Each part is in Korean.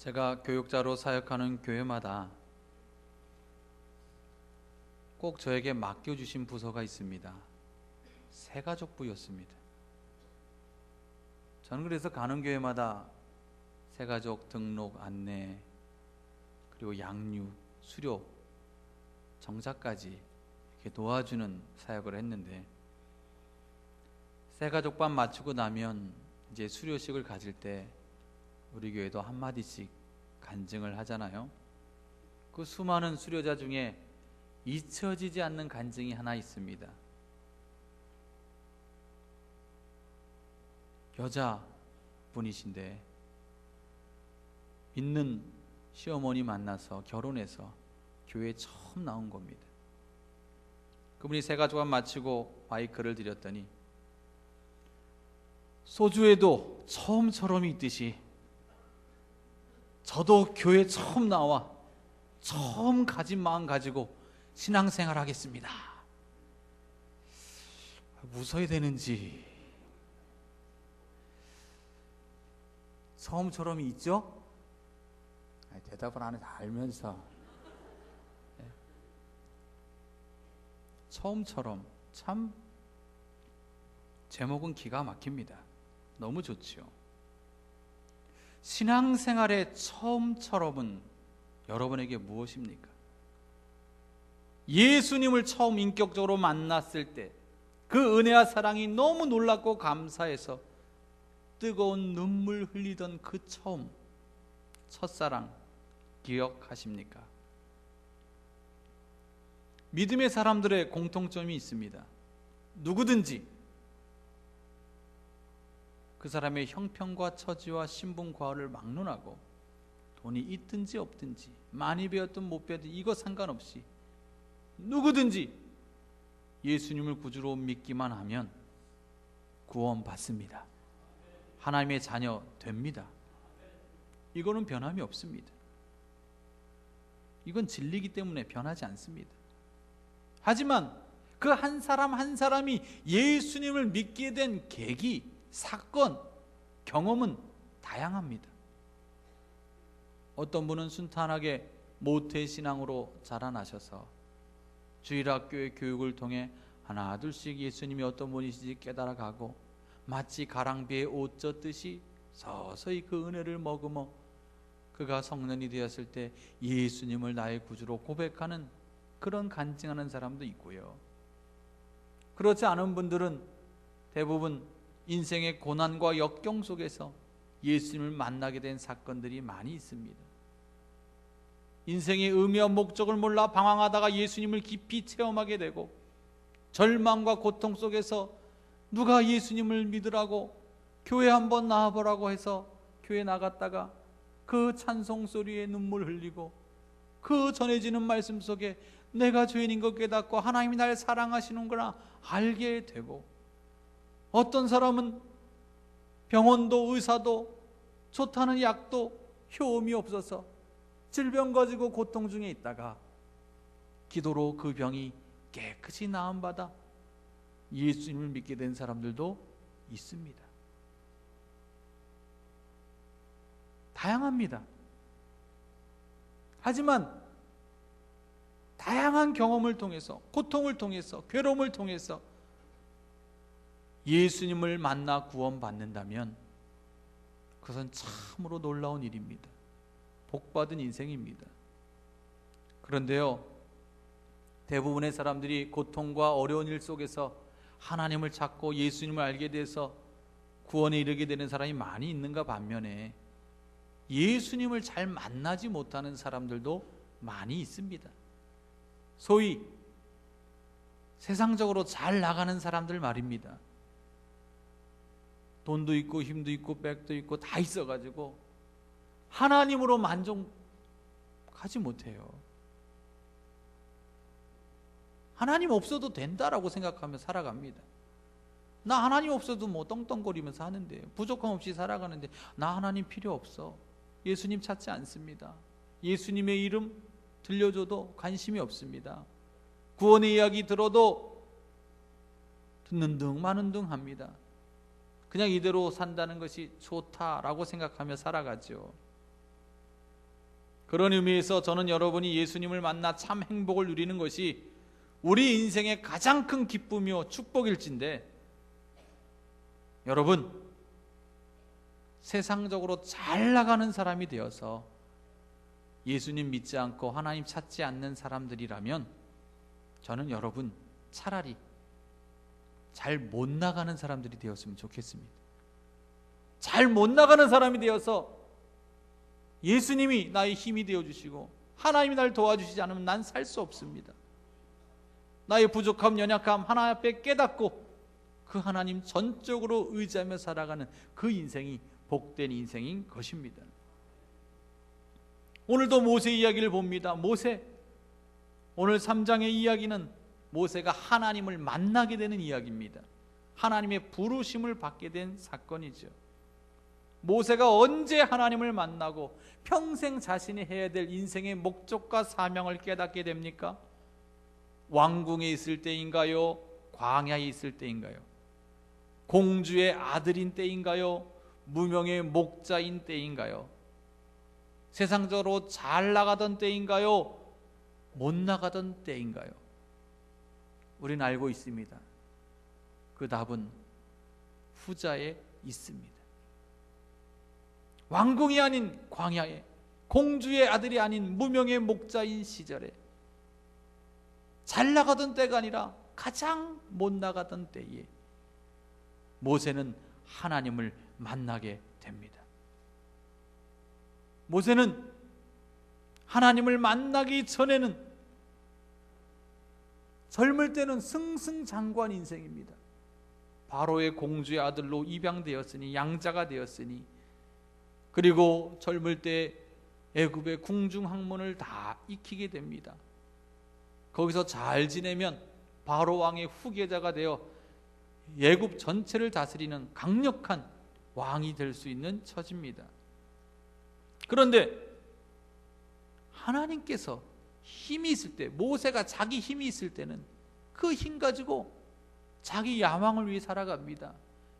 제가 교육자로 사역하는 교회마다 꼭 저에게 맡겨주신 부서가 있습니다. 새가족부였습니다. 저는 그래서 가는 교회마다 새가족 등록 안내, 그리고 양육, 수료, 정자까지 이렇게 도와주는 사역을 했는데, 새가족반 마치고 나면 이제 수료식을 가질 때 우리 교회도 한마디씩 간증을 하잖아요. 그 수많은 수료자 중에 잊혀지지 않는 간증이 하나 있습니다. 여자분이신데 있는 시어머니 만나서 결혼해서 교회에 처음 나온 겁니다. 그분이 새가족반 마치고 마이크를 드렸더니 소주에도 처음처럼이 있듯이 저도 교회 처음 나와 처음 가진 마음 가지고 신앙생활 하겠습니다. 웃어야 되는지. 처음처럼이 있죠? 대답을 안 해서 알면서. 처음처럼, 참 제목은 기가 막힙니다. 너무 좋지요. 신앙생활의 처음처럼은 여러분에게 무엇입니까? 예수님을 처음 인격적으로 만났을 때 그 은혜와 사랑이 너무 놀랍고 감사해서 뜨거운 눈물 흘리던 그 처음, 첫사랑 기억하십니까? 믿음의 사람들의 공통점이 있습니다. 누구든지 그 사람의 형편과 처지와 신분 과오를 막론하고 돈이 있든지 없든지 많이 배웠든 못 배웠든 이거 상관없이 누구든지 예수님을 구주로 믿기만 하면 구원받습니다. 하나님의 자녀 됩니다. 이거는 변함이 없습니다. 이건 진리이기 때문에 변하지 않습니다. 하지만 그 한 사람 한 사람이 예수님을 믿게 된 계기, 사건, 경험은 다양합니다. 어떤 분은 순탄하게 모태신앙으로 자라나셔서 주일학교의 교육을 통해 하나 둘씩 예수님이 어떤 분이신지 깨달아가고 마치 가랑비에 옷 젖듯이 서서히 그 은혜를 머금어 그가 성년이 되었을 때 예수님을 나의 구주로 고백하는 그런 간증하는 사람도 있고요. 그렇지 않은 분들은 대부분 인생의 고난과 역경 속에서 예수님을 만나게 된 사건들이 많이 있습니다. 인생의 의미와 목적을 몰라 방황하다가 예수님을 깊이 체험하게 되고 절망과 고통 속에서 누가 예수님을 믿으라고 교회 한번 나와보라고 해서 교회 나갔다가 그 찬송 소리에 눈물 흘리고 그 전해지는 말씀 속에 내가 죄인인 것 깨닫고 하나님이 날 사랑하시는구나 알게 되고, 어떤 사람은 병원도 의사도 좋다는 약도 효험이 없어서 질병 가지고 고통 중에 있다가 기도로 그 병이 깨끗이 나음받아 예수님을 믿게 된 사람들도 있습니다. 다양합니다. 하지만 다양한 경험을 통해서, 고통을 통해서, 괴로움을 통해서 예수님을 만나 구원받는다면 그것은 참으로 놀라운 일입니다. 복받은 인생입니다. 그런데요, 대부분의 사람들이 고통과 어려운 일 속에서 하나님을 찾고 예수님을 알게 돼서 구원에 이르게 되는 사람이 많이 있는가 반면에 예수님을 잘 만나지 못하는 사람들도 많이 있습니다. 소위 세상적으로 잘 나가는 사람들 말입니다. 돈도 있고 힘도 있고 백도 있고 다 있어가지고 하나님으로 만족하지 못해요. 하나님 없어도 된다라고 생각하며 살아갑니다. 나 하나님 없어도 뭐 떵떵거리면서 하는데, 부족함 없이 살아가는데 나 하나님 필요 없어. 예수님 찾지 않습니다. 예수님의 이름 들려줘도 관심이 없습니다. 구원의 이야기 들어도 듣는 둥 마는 둥 합니다. 그냥 이대로 산다는 것이 좋다라고 생각하며 살아가죠. 그런 의미에서 저는 여러분이 예수님을 만나 참 행복을 누리는 것이 우리 인생의 가장 큰 기쁨이요 축복일진데, 여러분 세상적으로 잘 나가는 사람이 되어서 예수님 믿지 않고 하나님 찾지 않는 사람들이라면 저는 여러분 차라리 잘 못 나가는 사람들이 되었으면 좋겠습니다. 잘 못 나가는 사람이 되어서 예수님이 나의 힘이 되어주시고 하나님이 날 도와주시지 않으면 난 살 수 없습니다. 나의 부족함, 연약함 하나님 앞에 깨닫고 그 하나님 전적으로 의지하며 살아가는 그 인생이 복된 인생인 것입니다. 오늘도 모세 이야기를 봅니다. 모세, 오늘 3장의 이야기는 모세가 하나님을 만나게 되는 이야기입니다. 하나님의 부르심을 받게 된 사건이죠. 모세가 언제 하나님을 만나고 평생 자신이 해야 될 인생의 목적과 사명을 깨닫게 됩니까? 왕궁에 있을 때인가요? 광야에 있을 때인가요? 공주의 아들인 때인가요? 무명의 목자인 때인가요? 세상적으로 잘 나가던 때인가요? 못 나가던 때인가요? 우리는 알고 있습니다. 그 답은 후자에 있습니다. 왕궁이 아닌 광야에, 공주의 아들이 아닌 무명의 목자인 시절에, 잘 나가던 때가 아니라 가장 못 나가던 때에 모세는 하나님을 만나게 됩니다. 모세는 하나님을 만나기 전에는 젊을 때는 승승장구한 인생입니다. 바로의 공주의 아들로 입양되었으니, 양자가 되었으니, 그리고 젊을 때 애굽의 궁중 학문을 다 익히게 됩니다. 거기서 잘 지내면 바로 왕의 후계자가 되어 애굽 전체를 다스리는 강력한 왕이 될 수 있는 처지입니다. 그런데 하나님께서 힘이 있을 때, 모세가 자기 힘이 있을 때는 그 힘 가지고 자기 야망을 위해 살아갑니다.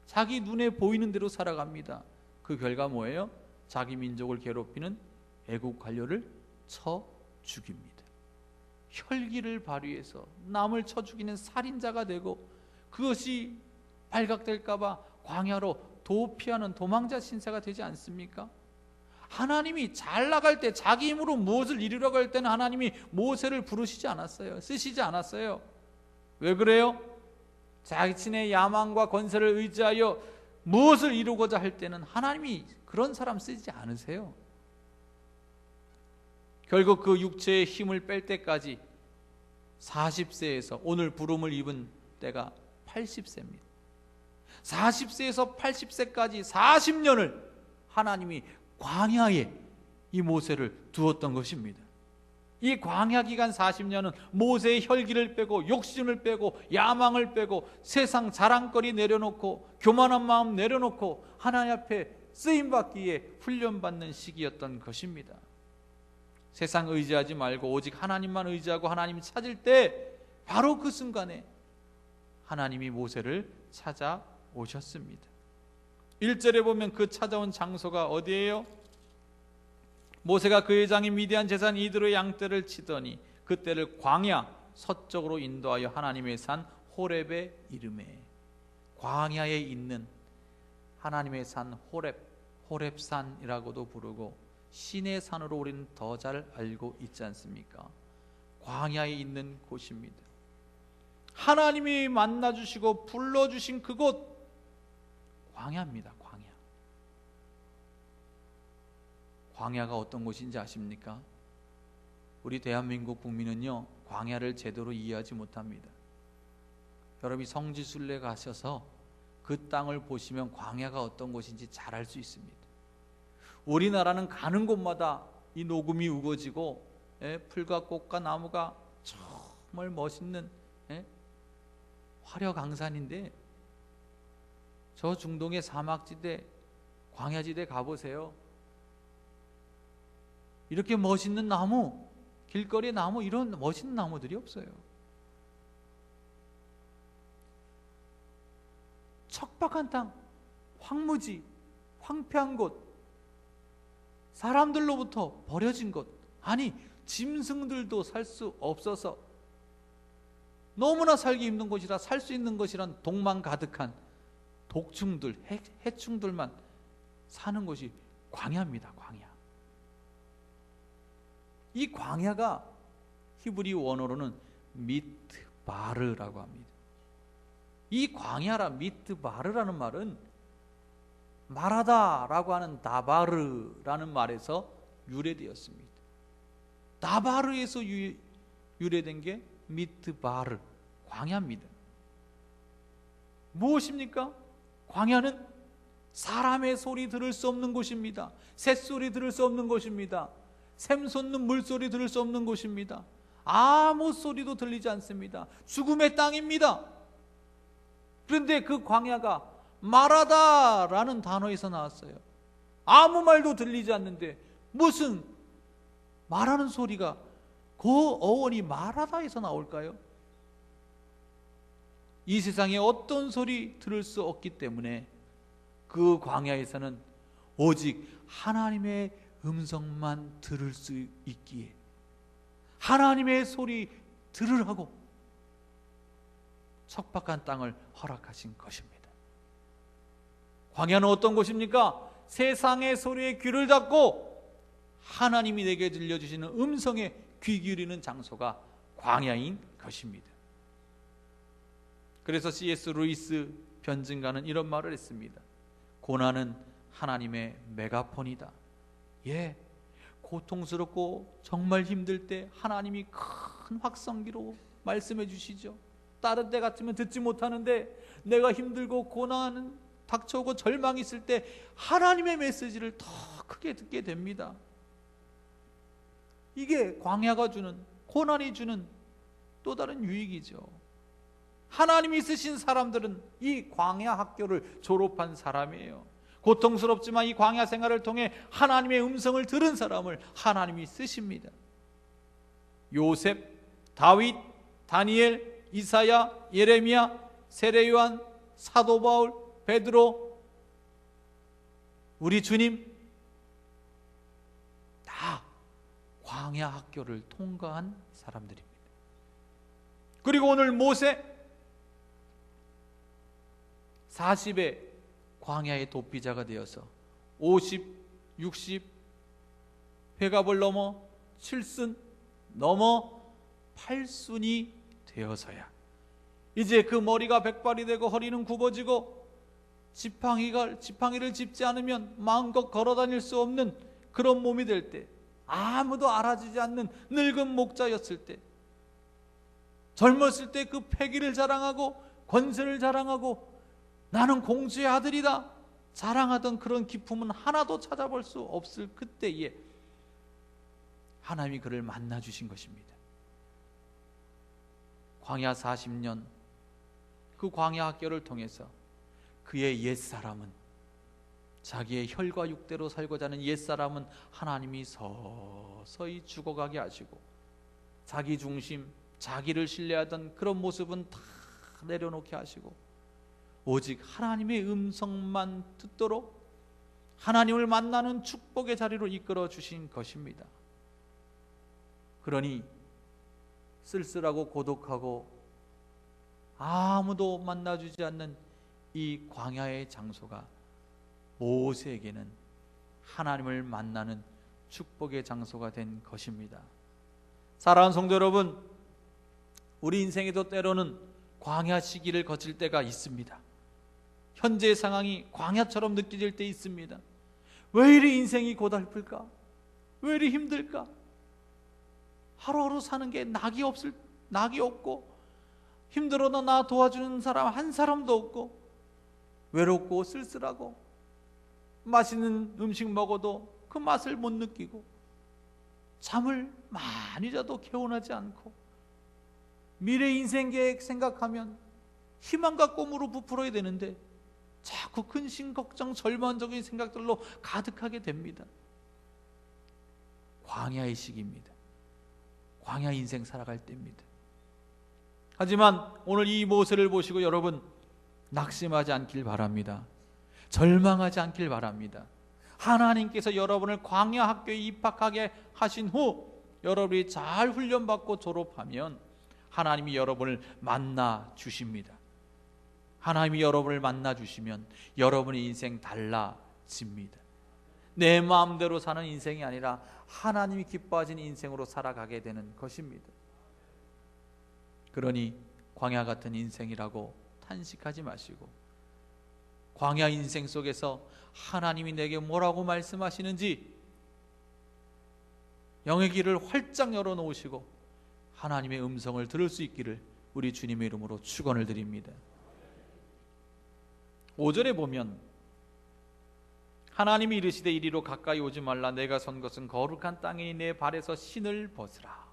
자기 눈에 보이는 대로 살아갑니다. 그 결과 뭐예요? 자기 민족을 괴롭히는 애국 관료를 쳐 죽입니다. 혈기를 발휘해서 남을 쳐 죽이는 살인자가 되고, 그것이 발각될까 봐 광야로 도피하는 도망자 신세가 되지 않습니까? 하나님이 잘 나갈 때, 자기 힘으로 무엇을 이루려고 할 때는 하나님이 모세를 부르시지 않았어요. 쓰시지 않았어요. 왜 그래요? 자신의 야망과 권세를 의지하여 무엇을 이루고자 할 때는 하나님이 그런 사람 쓰지 않으세요. 결국 그 육체의 힘을 뺄 때까지 40세에서 오늘 부름을 입은 때가 80세입니다. 40세에서 80세까지 40년을 하나님이 광야에 이 모세를 두었던 것입니다. 이 광야 기간 40년은 모세의 혈기를 빼고 욕심을 빼고 야망을 빼고 세상 자랑거리 내려놓고 교만한 마음 내려놓고 하나님 앞에 쓰임받기에 훈련받는 시기였던 것입니다. 세상 의지하지 말고 오직 하나님만 의지하고 하나님 찾을 때 바로 그 순간에 하나님이 모세를 찾아오셨습니다. 1절에 보면 그 찾아온 장소가 어디예요? 모세가 그의 장인 미디안 제사장 이드로의 양떼를 치더니 그떼를 광야 서쪽으로 인도하여 하나님의 산 호렙에 이르매. 광야에 있는 하나님의 산 호렙산이라고도 부르고 신의 산으로 우리는 더 잘 알고 있지 않습니까? 광야에 있는 곳입니다. 하나님이 만나주시고 불러주신 그곳 광야입니다. 광야가 어떤 곳인지 아십니까? 우리 대한민국 국민은요, 광야를 제대로 이해하지 못합니다. 여러분이 성지순례 가셔서 그 땅을 보시면 광야가 어떤 곳인지 잘 알 수 있습니다. 우리나라는 가는 곳마다 이 녹음이 우거지고 풀과 꽃과 나무가 정말 멋있는 화려강산인데, 저 중동의 사막지대, 광야지대 가보세요. 이렇게 멋있는 나무, 길거리 나무, 이런 멋있는 나무들이 없어요. 척박한 땅, 황무지, 황폐한 곳, 사람들로부터 버려진 곳, 아니 짐승들도 살 수 없어서 너무나 살기 힘든 곳이라 살 수 있는 것이란 독만 가득한 독충들, 해충들만 사는 곳이 광야입니다. 광야. 이 광야가 히브리 원어로는 미트바르라고 합니다. 이 광야라 미트바르라는 말은 말하다라고 하는 다바르라는 말에서 유래되었습니다. 다바르에서 유래된 게 미트바르, 광야입니다. 무엇입니까? 광야는 사람의 소리 들을 수 없는 곳입니다. 새소리 들을 수 없는 곳입니다. 샘 솟는 물소리 들을 수 없는 곳입니다. 아무 소리도 들리지 않습니다. 죽음의 땅입니다. 그런데 그 광야가 말하다라는 단어에서 나왔어요. 아무 말도 들리지 않는데 무슨 말하는 소리가 그 어원이 말하다에서 나올까요? 이 세상에 어떤 소리 들을 수 없기 때문에 그 광야에서는 오직 하나님의 음성만 들을 수 있기에 하나님의 소리 들으라고 척박한 땅을 허락하신 것입니다. 광야는 어떤 곳입니까? 세상의 소리에 귀를 닫고 하나님이 내게 들려주시는 음성에 귀 기울이는 장소가 광야인 것입니다. 그래서 C.S. 루이스 변증가는 이런 말을 했습니다. 고난은 하나님의 메가폰이다. 예, 고통스럽고 정말 힘들 때 하나님이 큰 확성기로 말씀해 주시죠. 다른 때 같으면 듣지 못하는데 내가 힘들고 고난은 닥쳐오고 절망이 있을 때 하나님의 메시지를 더 크게 듣게 됩니다. 이게 광야가 주는, 고난이 주는 또 다른 유익이죠. 하나님이 쓰신 사람들은 이 광야 학교를 졸업한 사람이에요. 고통스럽지만 이 광야 생활을 통해 하나님의 음성을 들은 사람을 하나님이 쓰십니다. 요셉, 다윗, 다니엘, 이사야, 예레미야, 세례요한, 사도 바울, 베드로, 우리 주님 다 광야 학교를 통과한 사람들입니다. 그리고 오늘 모세 40에 광야의 도피자가 되어서 50, 60 회갑을 넘어 7순 넘어 8순이 되어서야 이제 그 머리가 백발이 되고 허리는 굽어지고 지팡이를 짚지 않으면 마음껏 걸어다닐 수 없는 그런 몸이 될 때, 아무도 알아주지 않는 늙은 목자였을 때, 젊었을 때 그 패기를 자랑하고 권세를 자랑하고 나는 공주의 아들이다 자랑하던 그런 기품은 하나도 찾아볼 수 없을 그때에 하나님이 그를 만나 주신 것입니다. 광야 40년 그 광야 학교를 통해서 그의 옛사람은, 자기의 혈과 육대로 살고자 하는 옛사람은 하나님이 서서히 죽어가게 하시고 자기 중심, 자기를 신뢰하던 그런 모습은 다 내려놓게 하시고 오직 하나님의 음성만 듣도록 하나님을 만나는 축복의 자리로 이끌어 주신 것입니다. 그러니 쓸쓸하고 고독하고 아무도 만나주지 않는 이 광야의 장소가 모세에게는 하나님을 만나는 축복의 장소가 된 것입니다. 사랑하는 성도 여러분, 우리 인생에도 때로는 광야 시기를 거칠 때가 있습니다. 현재의 상황이 광야처럼 느껴질 때 있습니다. 왜 이리 인생이 고달플까? 왜 이리 힘들까? 하루하루 사는 게 낙이 없고 힘들어도 나 도와주는 사람 한 사람도 없고 외롭고 쓸쓸하고 맛있는 음식 먹어도 그 맛을 못 느끼고 잠을 많이 자도 개운하지 않고 미래 인생 계획 생각하면 희망과 꿈으로 부풀어야 되는데 자꾸 근심, 걱정, 절망적인 생각들로 가득하게 됩니다. 광야의 시기입니다. 광야 인생 살아갈 때입니다. 하지만 오늘 이 모세를 보시고 여러분 낙심하지 않길 바랍니다. 절망하지 않길 바랍니다. 하나님께서 여러분을 광야 학교에 입학하게 하신 후 여러분이 잘 훈련받고 졸업하면 하나님이 여러분을 만나 주십니다. 하나님이 여러분을 만나 주시면 여러분의 인생 달라집니다. 내 마음대로 사는 인생이 아니라 하나님이 기뻐하시는 인생으로 살아가게 되는 것입니다. 그러니 광야 같은 인생이라고 탄식하지 마시고, 광야 인생 속에서 하나님이 내게 뭐라고 말씀하시는지 영의 길을 활짝 열어놓으시고 하나님의 음성을 들을 수 있기를 우리 주님의 이름으로 축원을 드립니다. 5절에 보면 하나님이 이르시되 이리로 가까이 오지 말라. 내가 선 것은 거룩한 땅이니 내 발에서 신을 벗으라.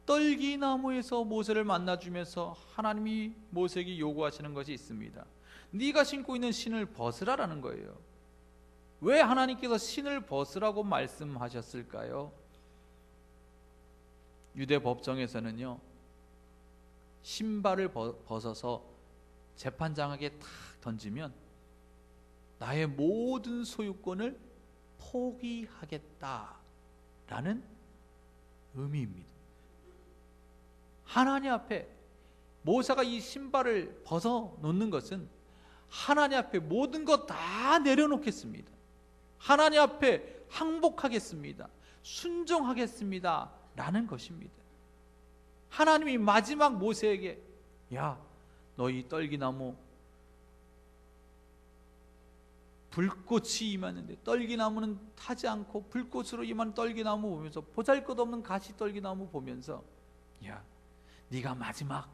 떨기나무에서 모세를 만나주면서 하나님이 모세에게 요구하시는 것이 있습니다. 네가 신고 있는 신을 벗으라라는 거예요. 왜 하나님께서 신을 벗으라고 말씀하셨을까요? 유대 법정에서는요, 신발을 벗어서 재판장에게 탁 던지면 나의 모든 소유권을 포기하겠다라는 의미입니다. 하나님 앞에 모세가 이 신발을 벗어 놓는 것은 하나님 앞에 모든 것 다 내려놓겠습니다. 하나님 앞에 항복하겠습니다. 순종하겠습니다 라는 것입니다. 하나님이 마지막 모세에게, 야, 너 이 떨기나무 불꽃이 임하는데, 떨기나무는 타지 않고 불꽃으로 임한 떨기나무 보면서, 보잘것없는 가시 떨기나무 보면서, 야, 네가 마지막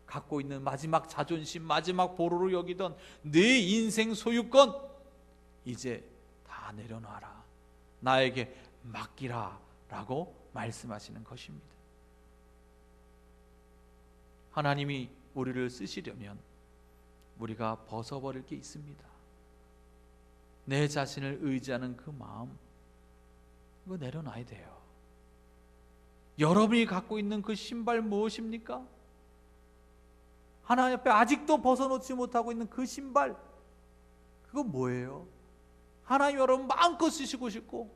갖고 있는 마지막 자존심, 마지막 보루로 여기던 네 인생 소유권 이제 다 내려놔라. 나에게 맡기라 라고 말씀하시는 것입니다. 하나님이 우리를 쓰시려면 우리가 벗어버릴 게 있습니다. 내 자신을 의지하는 그 마음, 이거 내려놔야 돼요. 여러분이 갖고 있는 그 신발 무엇입니까? 하나님 앞에 아직도 벗어놓지 못하고 있는 그 신발, 그거 뭐예요? 하나님 여러분 마음껏 쓰시고 싶고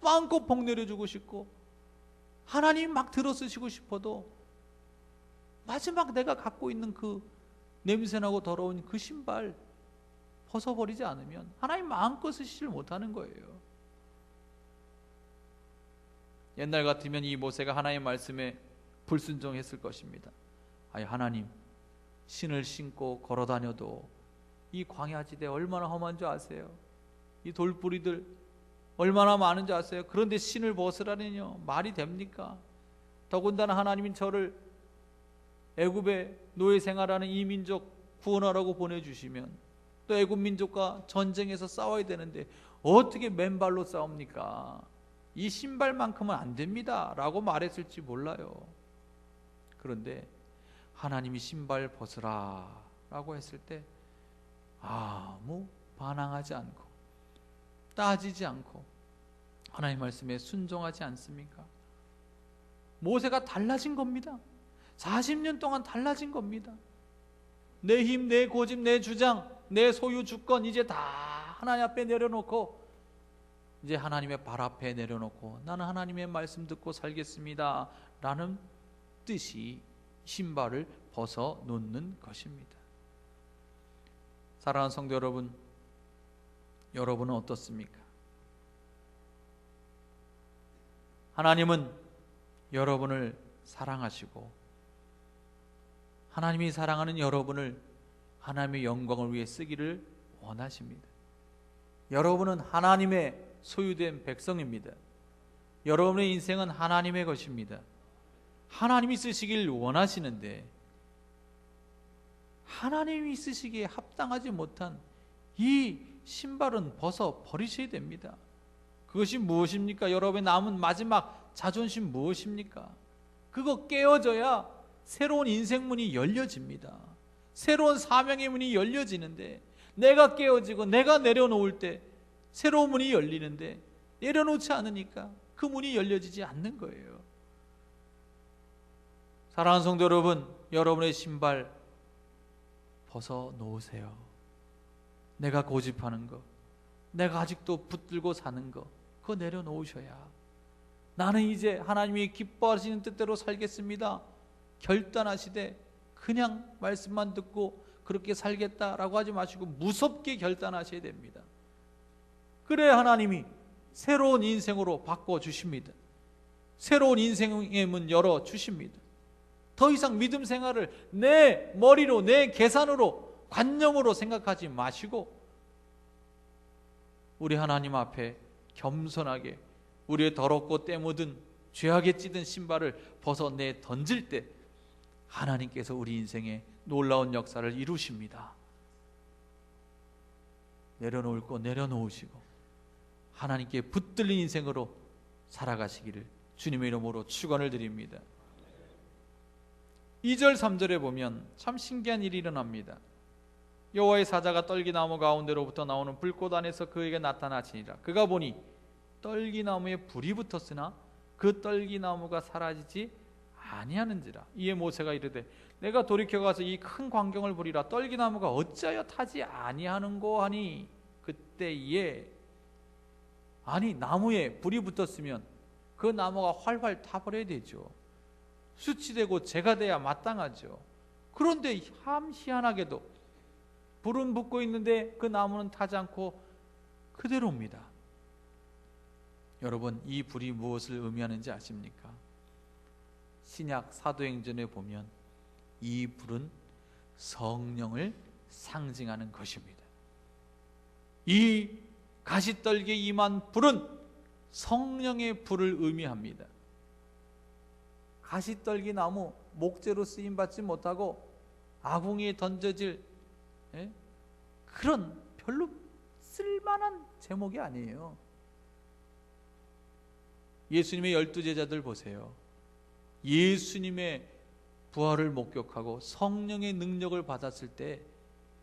마음껏 복 내려주고 싶고 하나님 막 들어 쓰시고 싶어도 마지막 내가 갖고 있는 그 냄새나고 더러운 그 신발 벗어버리지 않으면 하나님 마음껏 쓰시질 못하는 거예요. 옛날 같으면 이 모세가 하나님의 말씀에 불순종했을 것입니다. 아니, 하나님, 신을 신고 걸어다녀도 이 광야지대 얼마나 험한 줄 아세요? 이 돌뿌리들 얼마나 많은 줄 아세요? 그런데 신을 벗으라니요, 말이 됩니까? 더군다나 하나님이 저를 애굽의 노예 생활하는 이 민족 구원하라고 보내주시면 또 애굽 민족과 전쟁에서 싸워야 되는데 어떻게 맨발로 싸웁니까? 이 신발만큼은 안 됩니다 라고 말했을지 몰라요. 그런데 하나님이 신발 벗으라 라고 했을 때 아무 반항하지 않고 따지지 않고 하나님 말씀에 순종하지 않습니까? 모세가 달라진 겁니다. 40년 동안 달라진 겁니다. 내 힘, 내 고집, 내 주장, 내 소유 주권 이제 다 하나님 앞에 내려놓고 이제 하나님의 발 앞에 내려놓고 나는 하나님의 말씀 듣고 살겠습니다 라는 뜻이 신발을 벗어놓는 것입니다. 사랑하는 성도 여러분, 여러분은 어떻습니까? 하나님은 여러분을 사랑하시고 하나님이 사랑하는 여러분을 하나님의 영광을 위해 쓰기를 원하십니다. 여러분은 하나님의 소유된 백성입니다. 여러분의 인생은 하나님의 것입니다. 하나님이 쓰시길 원하시는데 하나님이 쓰시기에 합당하지 못한 이 신발은 벗어 버리셔야 됩니다. 그것이 무엇입니까? 여러분의 남은 마지막 자존심 무엇입니까? 그거 깨어져야 새로운 인생문이 열려집니다. 새로운 사명의 문이 열려지는데 내가 깨어지고 내가 내려놓을 때 새로운 문이 열리는데 내려놓지 않으니까 그 문이 열려지지 않는 거예요. 사랑하는 성도 여러분, 여러분의 신발 벗어 놓으세요. 내가 고집하는 거, 내가 아직도 붙들고 사는 거, 그거 내려놓으셔야 나는 이제 하나님이 기뻐하시는 뜻대로 살겠습니다, 결단하시되 그냥 말씀만 듣고 그렇게 살겠다라고 하지 마시고 무섭게 결단하셔야 됩니다. 그래야 하나님이 새로운 인생으로 바꿔주십니다. 새로운 인생의 문 열어주십니다. 더 이상 믿음 생활을 내 머리로, 내 계산으로, 관념으로 생각하지 마시고 우리 하나님 앞에 겸손하게 우리의 더럽고 때 묻은 죄악에 찌든 신발을 벗어내 던질 때 하나님께서 우리 인생에 놀라운 역사를 이루십니다. 내려놓을 거 내려놓으시고 하나님께 붙들린 인생으로 살아가시기를 주님의 이름으로 축원을 드립니다. 2절 3절에 보면 참 신기한 일이 일어납니다. 여호와의 사자가 떨기나무 가운데로부터 나오는 불꽃 안에서 그에게 나타나시니라. 그가 보니 떨기나무에 불이 붙었으나 그 떨기나무가 사라지지 아니하는지라. 이에 모세가 이르되 내가 돌이켜 가서 이 큰 광경을 보리라. 떨기나무가 어찌하여 타지 아니하는고 하니 그때에 아니 나무에 불이 붙었으면 그 나무가 활활 타버려야 되죠. 수치되고 재가 돼야 마땅하죠. 그런데 참 희한하게도 불은 붙고 있는데 그 나무는 타지 않고 그대로입니다. 여러분, 이 불이 무엇을 의미하는지 아십니까? 신약 사도행전에 보면 이 불은 성령을 상징하는 것입니다. 이 가시떨기에 임한 불은 성령의 불을 의미합니다. 가시떨기 나무 목재로 쓰임받지 못하고 아궁이에 던져질 그런 별로 쓸만한 제목이 아니에요. 예수님의 12제자들 보세요. 예수님의 부활을 목격하고 성령의 능력을 받았을 때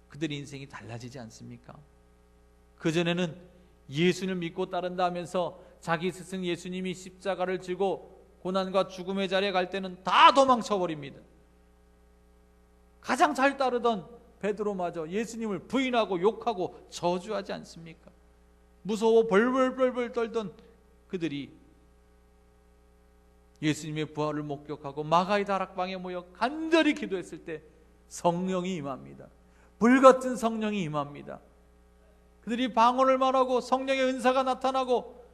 그들의 인생이 달라지지 않습니까? 그전에는 예수님을 믿고 따른다 하면서 자기 스승 예수님이 십자가를 지고 고난과 죽음의 자리에 갈 때는 다 도망쳐버립니다. 가장 잘 따르던 베드로마저 예수님을 부인하고 욕하고 저주하지 않습니까? 무서워 벌벌벌벌 떨던 그들이 예수님의 부활을 목격하고 마가의 다락방에 모여 간절히 기도했을 때 성령이 임합니다. 불같은 성령이 임합니다. 그들이 방언을 말하고 성령의 은사가 나타나고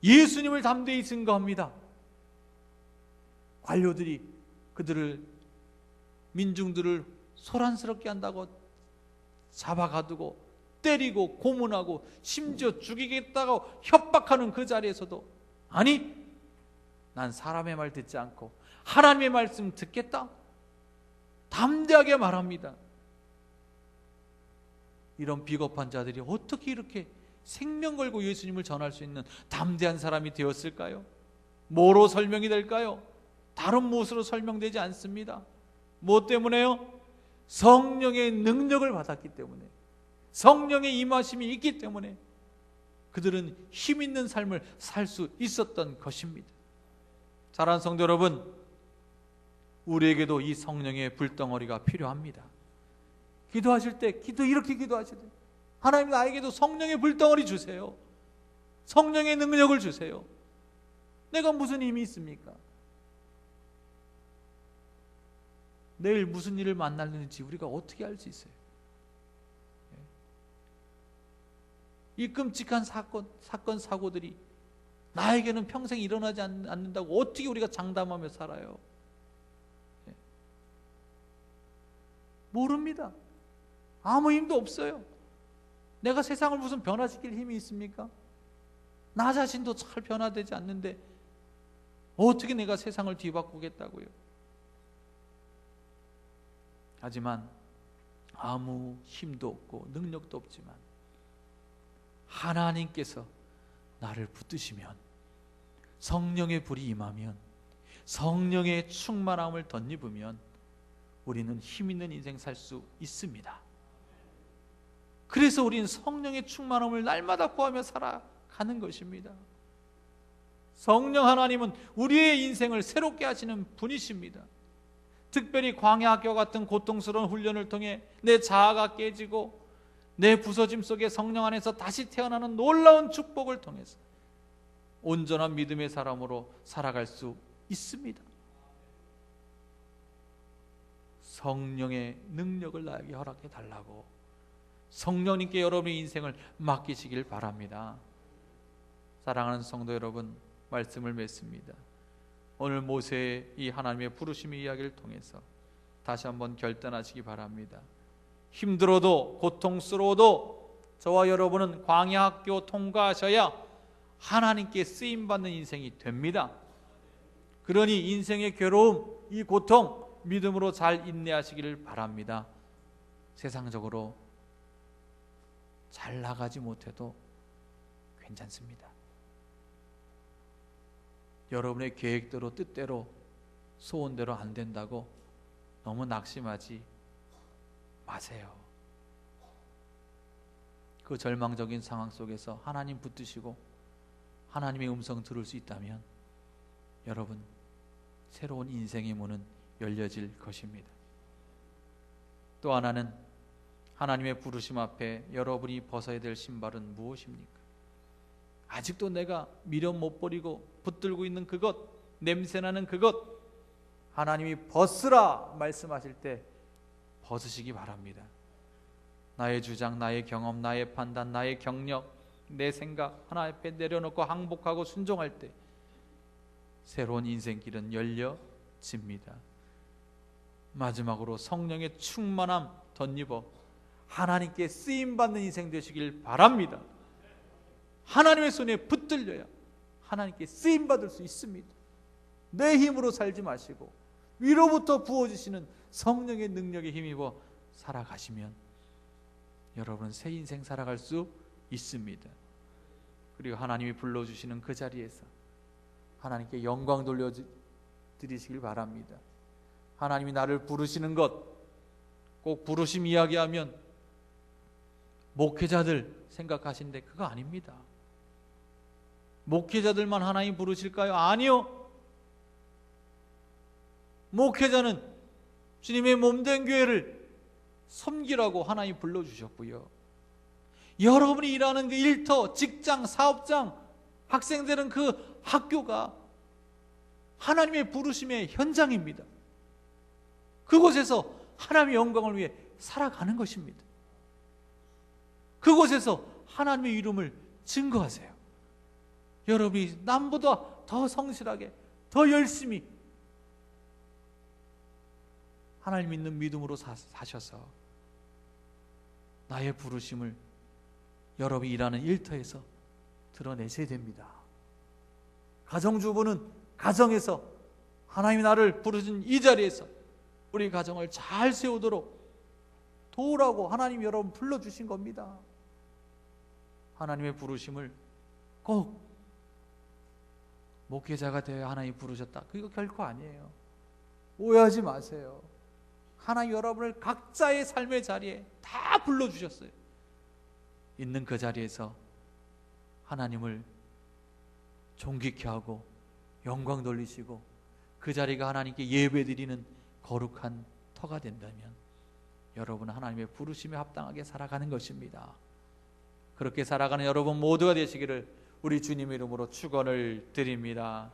예수님을 담대히 증거합니다. 관료들이 그들을, 민중들을 소란스럽게 한다고 잡아가두고 때리고 고문하고 심지어 죽이겠다고 협박하는 그 자리에서도 아니, 난 사람의 말 듣지 않고 하나님의 말씀 듣겠다, 담대하게 말합니다. 이런 비겁한 자들이 어떻게 이렇게 생명 걸고 예수님을 전할 수 있는 담대한 사람이 되었을까요? 뭐로 설명이 될까요? 다른 무엇으로 설명되지 않습니다. 무엇 때문에요? 성령의 능력을 받았기 때문에, 성령의 임하심이 있기 때문에 그들은 힘 있는 삶을 살 수 있었던 것입니다. 사랑하는 성도 여러분, 우리에게도 이 성령의 불덩어리가 필요합니다. 기도하실 때 이렇게 기도하셔야 돼요. 하나님, 나에게도 성령의 불덩어리 주세요. 성령의 능력을 주세요. 내가 무슨 힘이 있습니까? 내일 무슨 일을 만나는지 우리가 어떻게 알 수 있어요? 이 끔찍한 사건 사고들이 나에게는 평생 일어나지 않는다고 어떻게 우리가 장담하며 살아요? 모릅니다. 아무 힘도 없어요. 내가 세상을 무슨 변화시킬 힘이 있습니까? 나 자신도 잘 변화되지 않는데 어떻게 내가 세상을 뒤바꾸겠다고요? 하지만 아무 힘도 없고 능력도 없지만 하나님께서 나를 붙드시면, 성령의 불이 임하면, 성령의 충만함을 덧입으면 우리는 힘 있는 인생 살 수 있습니다. 그래서 우리는 성령의 충만함을 날마다 구하며 살아가는 것입니다. 성령 하나님은 우리의 인생을 새롭게 하시는 분이십니다. 특별히 광야학교 같은 고통스러운 훈련을 통해 내 자아가 깨지고 내 부서짐 속에 성령 안에서 다시 태어나는 놀라운 축복을 통해서 온전한 믿음의 사람으로 살아갈 수 있습니다. 성령의 능력을 나에게 허락해 달라고 성령님께 여러분의 인생을 맡기시길 바랍니다. 사랑하는 성도 여러분, 말씀을 맺습니다. 오늘 모세의 이 하나님의 부르심의 이야기를 통해서 다시 한번 결단하시기 바랍니다. 힘들어도 고통스러워도 저와 여러분은 광야 학교 통과하셔야 하나님께 쓰임받는 인생이 됩니다. 그러니 인생의 괴로움, 이 고통 믿음으로 잘 인내하시기를 바랍니다. 세상적으로 잘 나가지 못해도 괜찮습니다. 여러분의 계획대로 뜻대로 소원대로 안 된다고 너무 낙심하지 마세요. 그 절망적인 상황 속에서 하나님 붙드시고 하나님의 음성 들을 수 있다면 여러분 새로운 인생의 문은 열려질 것입니다. 또 하나는 하나님의 부르심 앞에 여러분이 벗어야 될 신발은 무엇입니까? 아직도 내가 미련 못 버리고 붙들고 있는 그것, 냄새나는 그것, 하나님이 벗으라 말씀하실 때 벗으시기 바랍니다. 나의 주장, 나의 경험, 나의 판단, 나의 경력, 내 생각 하나 앞에 내려놓고 항복하고 순종할 때 새로운 인생길은 열려집니다. 마지막으로 성령의 충만함 덧입어 하나님께 쓰임받는 인생 되시길 바랍니다. 하나님의 손에 붙들려야 하나님께 쓰임받을 수 있습니다. 내 힘으로 살지 마시고 위로부터 부어주시는 성령의 능력에 힘입어 살아가시면 여러분은 새 인생 살아갈 수 있습니다. 그리고 하나님이 불러주시는 그 자리에서 하나님께 영광 돌려드리시길 바랍니다. 하나님이 나를 부르시는 것, 꼭 부르심 이야기하면 목회자들 생각하시는데 그거 아닙니다. 목회자들만 하나님 부르실까요? 아니요. 목회자는 주님의 몸된 교회를 섬기라고 하나님 불러주셨고요. 여러분이 일하는 그 일터, 직장, 사업장, 학생들은 그 학교가 하나님의 부르심의 현장입니다. 그곳에서 하나님의 영광을 위해 살아가는 것입니다. 그곳에서 하나님의 이름을 증거하세요. 여러분이 남보다 더 성실하게, 더 열심히 하나님 믿는 믿음으로 사셔서 나의 부르심을 여러분이 일하는 일터에서 드러내셔야 됩니다. 가정주부는 가정에서 하나님이 나를 부르신 이 자리에서 우리 가정을 잘 세우도록 도우라고 하나님이 여러분 불러주신 겁니다. 하나님의 부르심을 꼭 목회자가 되어 하나님이 부르셨다, 그거 결코 아니에요. 오해하지 마세요. 하나님 여러분을 각자의 삶의 자리에 다 불러주셨어요. 있는 그 자리에서 하나님을 존귀케 하고 영광 돌리시고 그 자리가 하나님께 예배드리는 거룩한 터가 된다면 여러분은 하나님의 부르심에 합당하게 살아가는 것입니다. 그렇게 살아가는 여러분 모두가 되시기를 우리 주님의 이름으로 축원을 드립니다.